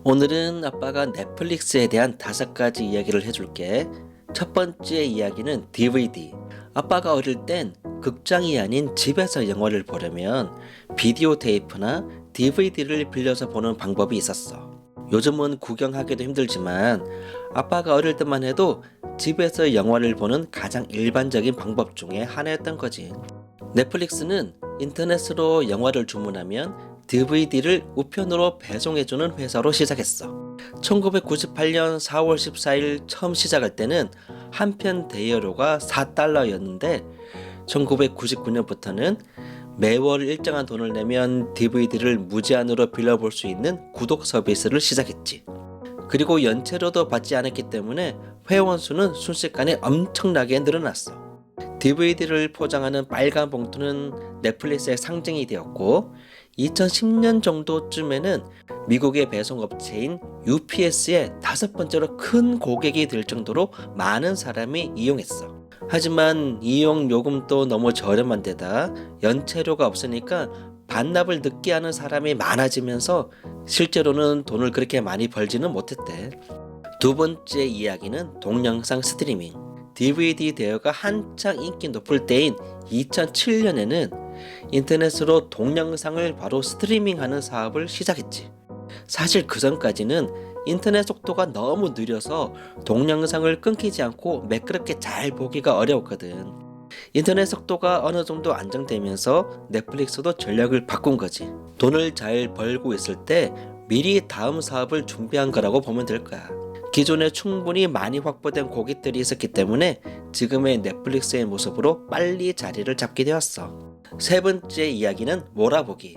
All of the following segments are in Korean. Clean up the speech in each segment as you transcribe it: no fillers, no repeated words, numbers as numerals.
오늘은 아빠가 넷플릭스에 대한 5가지 이야기를 해줄게. 첫 번째 이야기는 DVD. 아빠가 어릴 땐 극장이 아닌 집에서 영화를 보려면 비디오 테이프나 DVD를 빌려서 보는 방법이 있었어. 요즘은 구경하기도 힘들지만 아빠가 어릴 때만 해도 집에서 영화를 보는 가장 일반적인 방법 중에 하나였던 거지. 넷플릭스는 인터넷으로 영화를 주문하면 DVD를 우편으로 배송해주는 회사로 시작했어. 1998년 4월 14일 처음 시작할 때는 한 편 대여료가 $4였는데 1999년부터는 매월 일정한 돈을 내면 DVD를 무제한으로 빌려볼 수 있는 구독 서비스를 시작했지. 그리고 연체료도 받지 않았기 때문에 회원 수는 순식간에 엄청나게 늘어났어. DVD를 포장하는 빨간 봉투는 넷플릭스의 상징이 되었고 2010년 정도쯤에는 미국의 배송업체인 UPS의 5번째로 큰 고객이 될 정도로 많은 사람이 이용했어. 하지만 이용 요금도 너무 저렴한 데다 연체료가 없으니까 반납을 늦게 하는 사람이 많아지면서 실제로는 돈을 그렇게 많이 벌지는 못했대. 두 번째 이야기는 동영상 스트리밍. DVD 대여가 한창 인기 높을 때인 2007년에는 인터넷으로 동영상을 바로 스트리밍하는 사업을 시작했지. 사실 그 전까지는 인터넷 속도가 너무 느려서 동영상을 끊기지 않고 매끄럽게 잘 보기가 어려웠거든. 인터넷 속도가 어느 정도 안정되면서 넷플릭스도 전략을 바꾼 거지. 돈을 잘 벌고 있을 때 미리 다음 사업을 준비한 거라고 보면 될 거야. 기존에 충분히 많이 확보된 고객들이 있었기 때문에 지금의 넷플릭스의 모습으로 빨리 자리를 잡게 되었어. 세 번째 이야기는 몰아보기.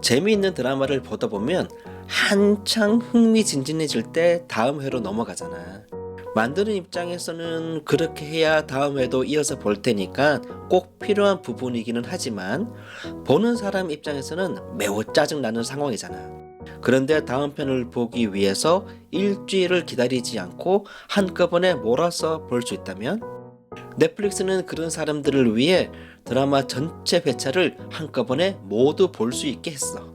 재미있는 드라마를 보다 보면 한창 흥미진진해질 때 다음 회로 넘어가잖아. 만드는 입장에서는 그렇게 해야 다음 회도 이어서 볼 테니까 꼭 필요한 부분이기는 하지만 보는 사람 입장에서는 매우 짜증나는 상황이잖아. 그런데 다음 편을 보기 위해서 일주일을 기다리지 않고 한꺼번에 몰아서 볼 수 있다면 넷플릭스는 그런 사람들을 위해 드라마 전체 회차를 한꺼번에 모두 볼 수 있게 했어.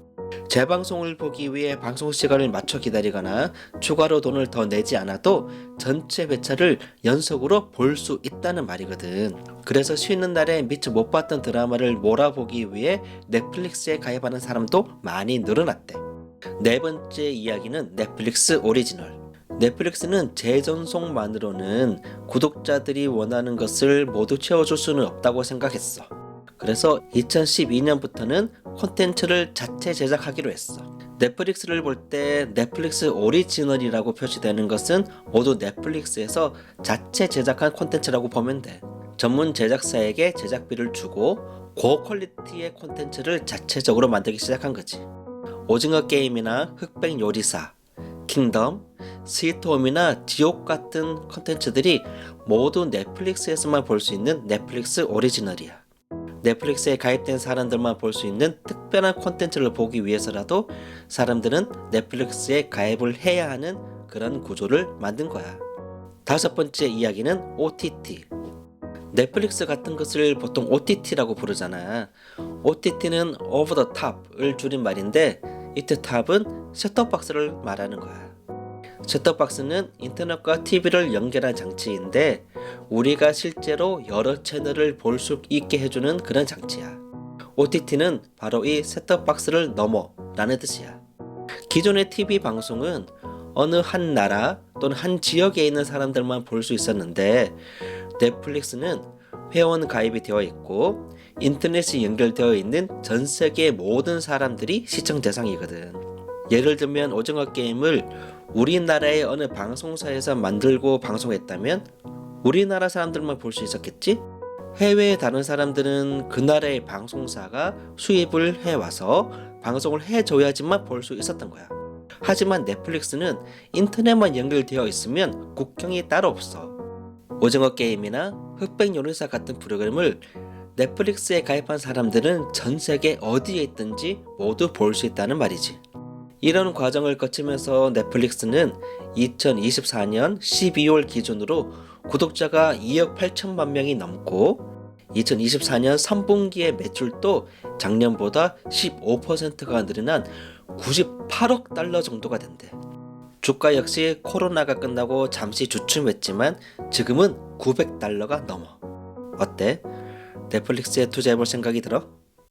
재방송을 보기 위해 방송 시간을 맞춰 기다리거나 추가로 돈을 더 내지 않아도 전체 회차를 연속으로 볼 수 있다는 말이거든. 그래서 쉬는 날에 미처 못 봤던 드라마를 몰아보기 위해 넷플릭스에 가입하는 사람도 많이 늘어났대. 네 번째 이야기는 넷플릭스 오리지널. 넷플릭스는 재전송만으로는 구독자들이 원하는 것을 모두 채워줄 수는 없다고 생각했어. 그래서 2012년부터는 콘텐츠를 자체 제작하기로 했어. 넷플릭스를 볼 때 넷플릭스 오리지널이라고 표시되는 것은 모두 넷플릭스에서 자체 제작한 콘텐츠라고 보면 돼. 전문 제작사에게 제작비를 주고 고퀄리티의 콘텐츠를 자체적으로 만들기 시작한 거지. 오징어 게임이나 흑백 요리사, 킹덤, 스위트홈이나 지옥 같은 콘텐츠들이 모두 넷플릭스에서만 볼 수 있는 넷플릭스 오리지널이야. 넷플릭스에 가입된 사람들만 볼 수 있는 특별한 콘텐츠를 보기 위해서라도 사람들은 넷플릭스에 가입을 해야 하는 그런 구조를 만든 거야. 다섯 번째 이야기는 OTT. 넷플릭스 같은 것을 보통 OTT라고 부르잖아. OTT는 Over the Top을 줄인 말인데 이때 탑은 셋톱박스를 말하는 거야. 셋톱박스는 인터넷과 TV를 연결한 장치인데 우리가 실제로 여러 채널을 볼 수 있게 해주는 그런 장치야. OTT는 바로 이 셋톱박스를 넘어 라는 뜻이야. 기존의 TV 방송은 어느 한 나라 또는 한 지역에 있는 사람들만 볼 수 있었는데 넷플릭스는 회원 가입이 되어 있고 인터넷이 연결되어 있는 전 세계 모든 사람들이 시청 대상이거든. 예를 들면 오징어 게임을 우리나라의 어느 방송사에서 만들고 방송했다면 우리나라 사람들만 볼 수 있었겠지? 해외의 다른 사람들은 그 나라의 방송사가 수입을 해와서 방송을 해줘야지만 볼 수 있었던 거야. 하지만 넷플릭스는 인터넷만 연결되어 있으면 국경이 따로 없어. 오징어 게임이나 흑백 요리사 같은 프로그램을 넷플릭스에 가입한 사람들은 전 세계 어디에 있든지 모두 볼 수 있다는 말이지. 이런 과정을 거치면서 넷플릭스는 2024년 12월 기준으로 구독자가 2억 8천만 명이 넘고 2024년 3분기의 매출도 작년보다 15%가 늘어난 $98억 정도가 된대. 주가 역시 코로나가 끝나고 잠시 주춤했지만 지금은 $900가 넘어. 어때? 넷플릭스에 투자해볼 생각이 들어?